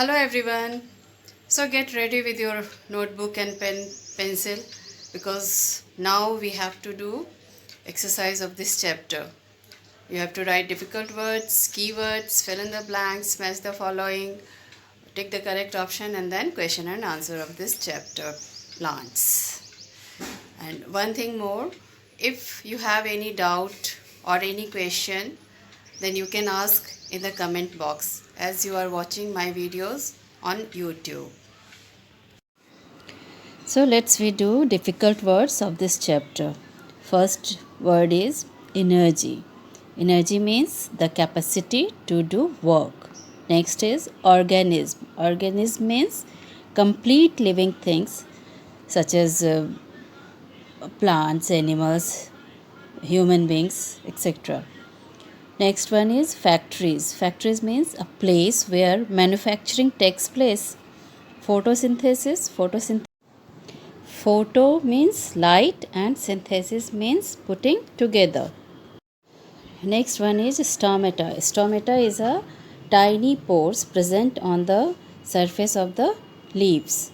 Hello everyone. So get ready with your notebook and pencil because now we have to do exercise of this chapter. You have to write difficult words, keywords, fill in the blanks, match the following, take the correct option and then question and answer of this chapter, plants. And one thing more, if you have any doubt or any question, then you can ask in the comment box as you are watching my videos on YouTube. So let's we do difficult words of this chapter. First word is energy. Energy means the capacity to do work. Next is organism. Organism means complete living things such as plants, animals, human beings, etc. Next one is factories. Factories means a place where manufacturing takes place. Photosynthesis. Photo means light and synthesis means putting together. Next one is stomata. Stomata is a tiny pores present on the surface of the leaves.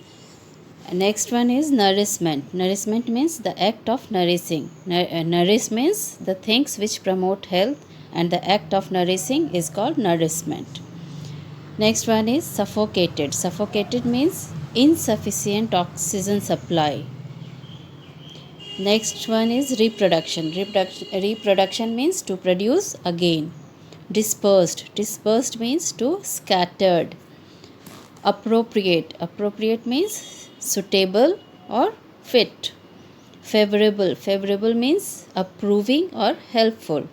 Next one is nourishment. Nourishment means the act of nourishing. Nourish means the things which promote health, and the act of nourishing is called nourishment. Next one is suffocated. Suffocated means insufficient oxygen supply. Next one is reproduction. Reproduction means to produce again. Dispersed. Dispersed means to scattered. Appropriate. Appropriate means suitable or fit. Favorable. Favorable means approving or helpful.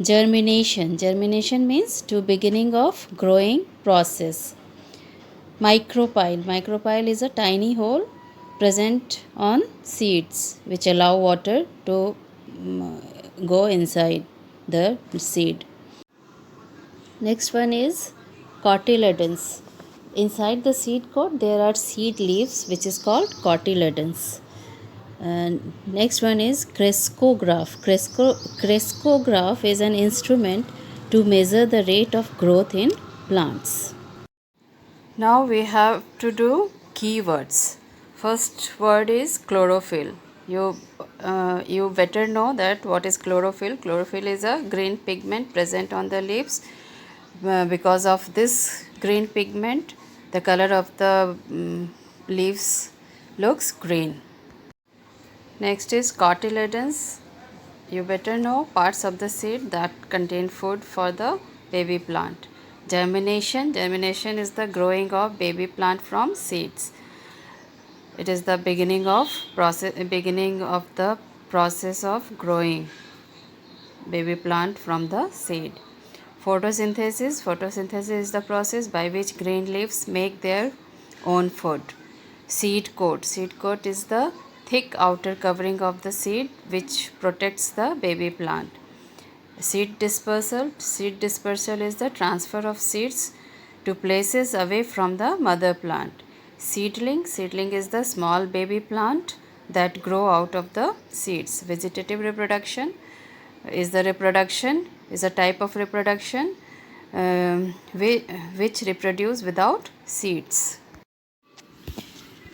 Germination. Germination means to beginning of growing process. Micropyle. Micropyle is a tiny hole present on seeds which allow water to go inside the seed. Next one is cotyledons. Inside the seed coat there are seed leaves which is called cotyledons. And next one is crescograph. Crescograph is an instrument to measure the rate of growth in plants. Now we have to do keywords. First word is chlorophyll. You better know that what is chlorophyll. Chlorophyll is a green pigment present on the leaves. Because of this green pigment, the color of the leaves looks green. Next is cotyledons. You better know parts of the seed that contain food for the baby plant. Germination. Germination is the growing of baby plant from seeds. It is the beginning of the process of growing baby plant from the seed. Photosynthesis. Photosynthesis is the process by which green leaves make their own food. Seed coat. Seed coat is the thick outer covering of the seed which protects the baby plant. Seed dispersal. Seed dispersal is the transfer of seeds to places away from the mother plant. Seedling. Seedling is the small baby plant that grow out of the seeds. Vegetative reproduction is a type of reproduction which reproduce without seeds.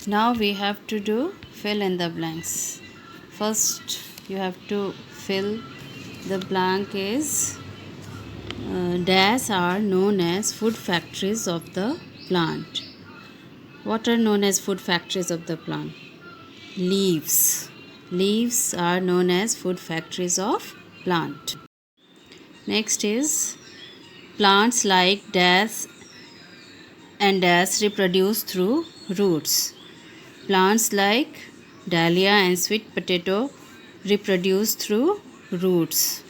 Now we have to do fill in the blanks. First you have to fill the blank is dash are known as food factories of the plant. What are known as food factories of the plant? Leaves. Leaves are known as food factories of plant. Next is plants like dash and dash reproduce through roots. Plants like dahlia and sweet potato reproduce through roots.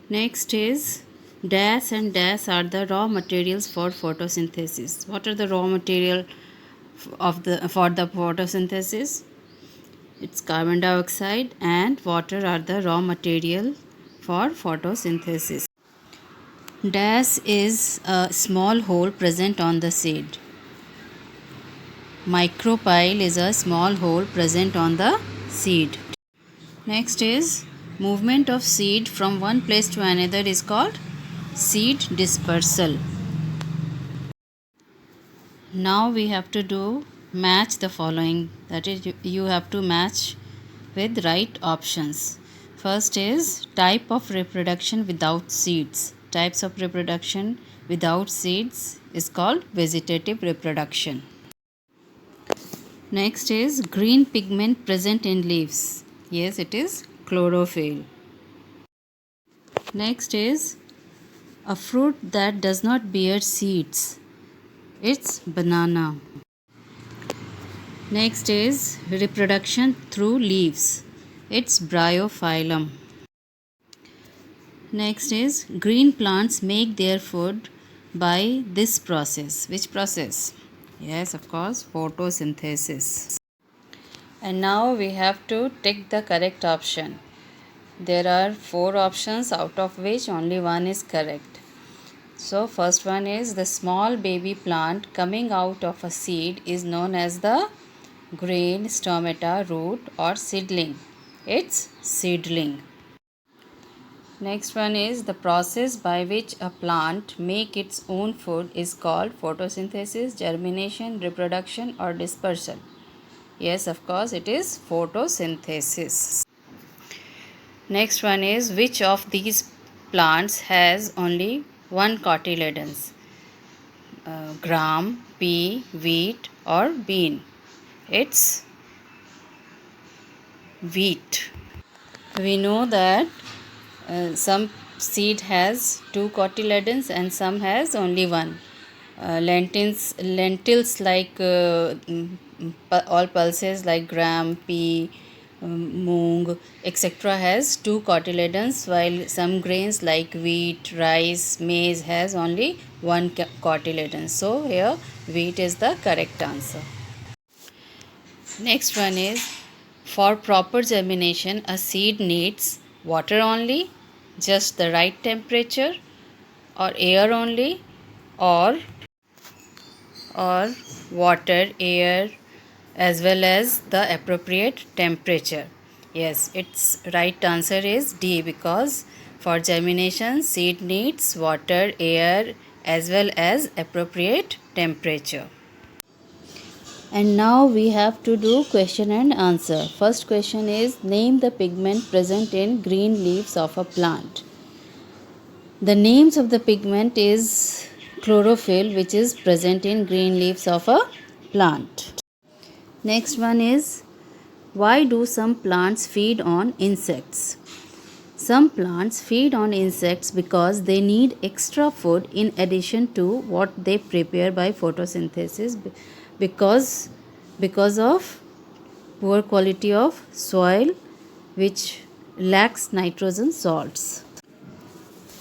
Next is dash and dash are the raw materials for photosynthesis. What are the raw material for the photosynthesis? It's carbon dioxide and water are the raw material for photosynthesis. Dash is a small hole present on the seed. Micropyle is a small hole present on the seed. Next is movement of seed from one place to another is called seed dispersal. Now we have to do match the following, that is you have to match with right options. First is type of reproduction without seeds. Types of reproduction without seeds is called vegetative reproduction. Next is green pigment present in leaves. Yes, it is chlorophyll. Next is a fruit that does not bear seeds. It's banana. Next is reproduction through leaves. It's bryophyllum. Next is green plants make their food by this process. Which process? Yes, of course, photosynthesis. And now we have to tick the correct option. There are 4 options, out of which only one is correct. So first one is the small baby plant coming out of a seed is known as the grain, stomata, root or seedling. It's seedling. Next one is the process by which a plant make its own food is called photosynthesis, germination, reproduction or dispersal. Yes, of course, it is photosynthesis. Next one is which of these plants has only one cotyledons? Gram, pea, wheat or bean. It's wheat. We know that some seed has 2 cotyledons and some has only one. Lentils like all pulses like gram, pea, moong, etc. has 2 cotyledons, while some grains like wheat, rice, maize has only one cotyledon. So here wheat is the correct answer. Next one is for proper germination a seed needs water only, just the right temperature, or air only, or water, air as well as the appropriate temperature. Yes, its right answer is D, because for germination seed needs water, air as well as appropriate temperature. And now we have to do question and answer. First question is name the pigment present in green leaves of a plant. The names of the pigment is chlorophyll, which is present in green leaves of a plant. Next one is why do some plants feed on insects? Some plants feed on insects because they need extra food in addition to what they prepare by photosynthesis because of poor quality of soil which lacks nitrogen salts.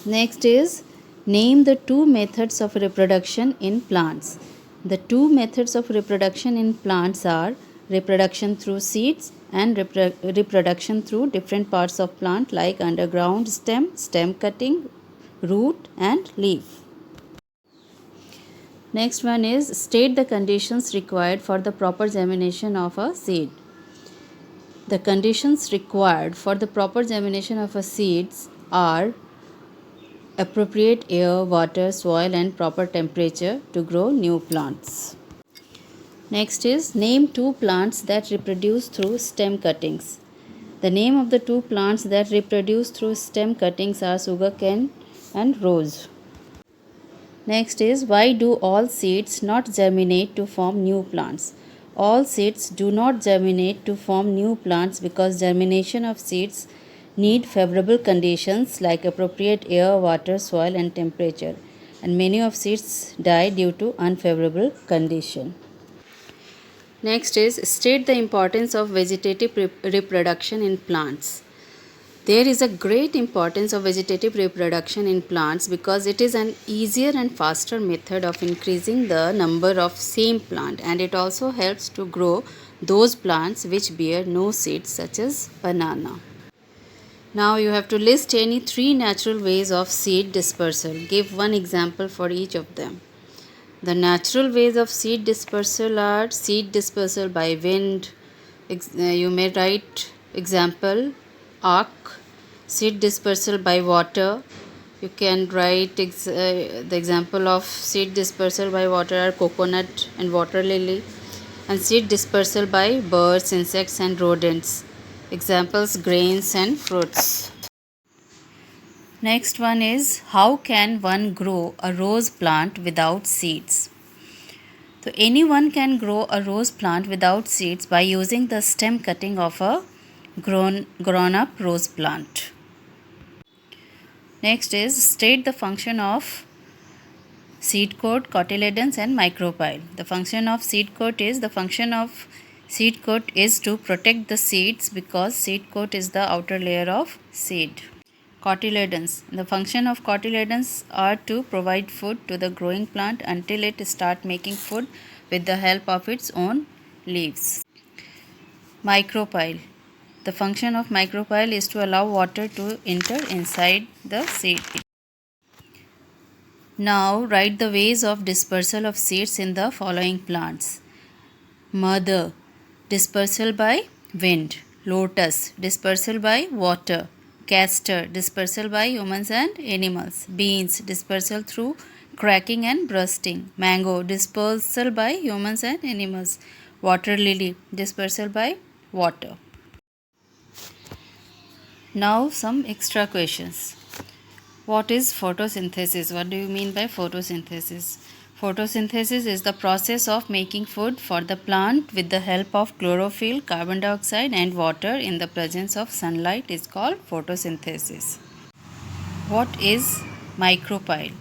Next is name the 2 methods of reproduction in plants. The 2 methods of reproduction in plants are reproduction through seeds and reproduction through different parts of plant like underground stem, stem cutting, root and leaf. Next one is state the conditions required for the proper germination of a seed. The conditions required for the proper germination of a seeds are appropriate air, water, soil and proper temperature to grow new plants. Next is name 2 plants that reproduce through stem cuttings. The name of the 2 plants that reproduce through stem cuttings are sugarcane and rose. Next is why do all seeds not germinate to form new plants? All seeds do not germinate to form new plants because germination of seeds need favorable conditions like appropriate air, water, soil and temperature, and many of seeds die due to unfavorable condition. Next is state the importance of vegetative reproduction in plants. There is a great importance of vegetative reproduction in plants because it is an easier and faster method of increasing the number of same plant, and it also helps to grow those plants which bear no seeds such as banana. Now you have to list any 3 natural ways of seed dispersal. Give one example for each of them. The natural ways of seed dispersal are seed dispersal by wind. You may write example arc, seed dispersal by water, You can write the example of seed dispersal by water are coconut and water lily, and seed dispersal by birds, insects, and rodents. Examples grains and fruits. Next one is how can one grow a rose plant without seeds? So anyone can grow a rose plant without seeds by using the stem cutting of a grown up rose plant. Next is state the function of seed coat, cotyledons and micropyle. The function of seed coat is to protect the seeds because seed coat is the outer layer of seed. Cotyledons. The function of cotyledons are to provide food to the growing plant until it start making food with the help of its own leaves. Micropyle. The function of micropyle is to allow water to enter inside the seed. Now write the ways of dispersal of seeds in the following plants. Mother, dispersal by wind. Lotus, dispersal by water. Castor, dispersal by humans and animals. Beans, dispersal through cracking and bursting. Mango, dispersal by humans and animals. Water lily, dispersal by water. Now some extra questions. What is photosynthesis? What do you mean by photosynthesis? Photosynthesis is the process of making food for the plant with the help of chlorophyll, carbon dioxide and water in the presence of sunlight is called photosynthesis. What is micropyle?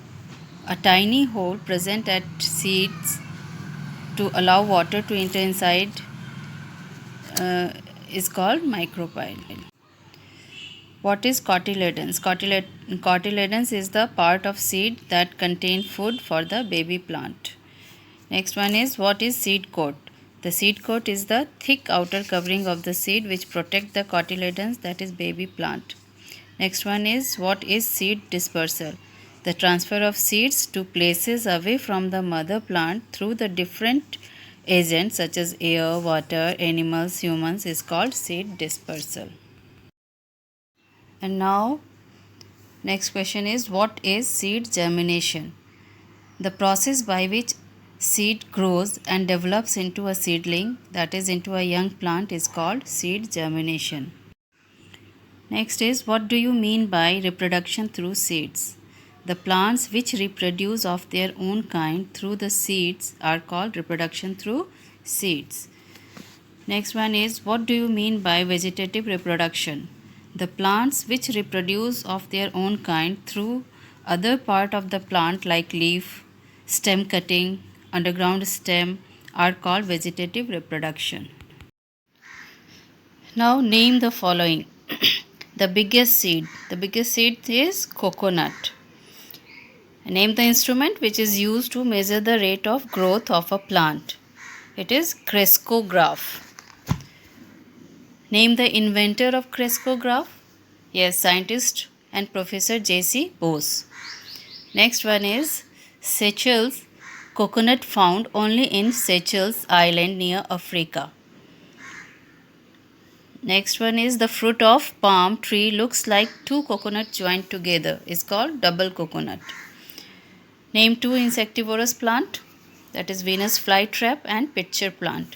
A tiny hole present at seeds to allow water to enter inside is called micropyle. What is cotyledons? Cotyledons is the part of seed that contain food for the baby plant. Next one is what is seed coat? The seed coat is the thick outer covering of the seed which protect the cotyledons, that is baby plant. Next one is what is seed dispersal? The transfer of seeds to places away from the mother plant through the different agents such as air, water, animals, humans is called seed dispersal. And now next question is what is seed germination? The process by which seed grows and develops into a seedling, that is into a young plant, is called seed germination. Next is what do you mean by reproduction through seeds? The plants which reproduce of their own kind through the seeds are called reproduction through seeds. Next one is what do you mean by vegetative reproduction? The plants which reproduce of their own kind through other part of the plant like leaf, stem cutting, underground stem are called vegetative reproduction. Now name the following. The biggest seed is coconut. Name the instrument which is used to measure the rate of growth of a plant. It is crescograph. Name the inventor of crescograph. Yes, scientist and Professor J.C. Bose. Next one is Seychelles, coconut found only in Seychelles Island near Africa. Next one is the fruit of palm tree looks like two coconuts joined together. Is called double coconut. Name two insectivorous plant, that is Venus flytrap and pitcher plant.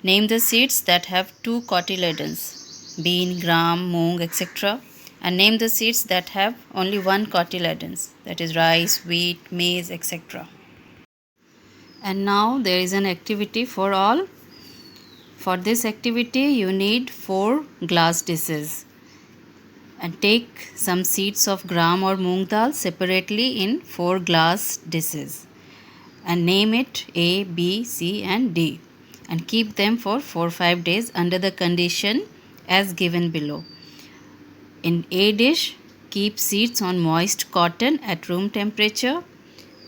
Name the seeds that have two cotyledons, bean, gram, moong, etc. And name the seeds that have only one cotyledons, that is rice, wheat, maize, etc. And now there is an activity for all. For this activity you need 4 glass dishes and take some seeds of gram or moong dal separately in 4 glass dishes and name it A, B, C and D and keep them for 4-5 days under the condition as given below. In A dish, keep seeds on moist cotton at room temperature,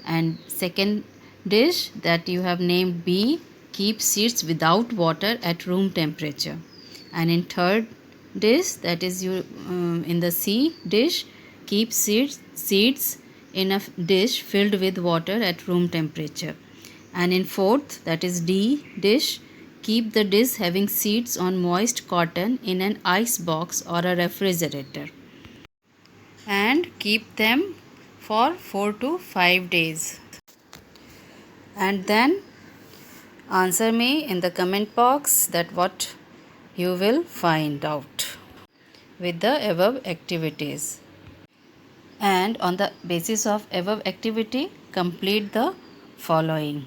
and second dish that you have named B, keep seeds without water at room temperature, and in third dish, that is in the C dish, keep seeds in a dish filled with water at room temperature, and in fourth, that is D dish, keep the dish having seeds on moist cotton in an ice box or a refrigerator and keep them for 4 to 5 days. And then answer me in the comment box that what you will find out with the above activities. And on the basis of above activity, complete the following.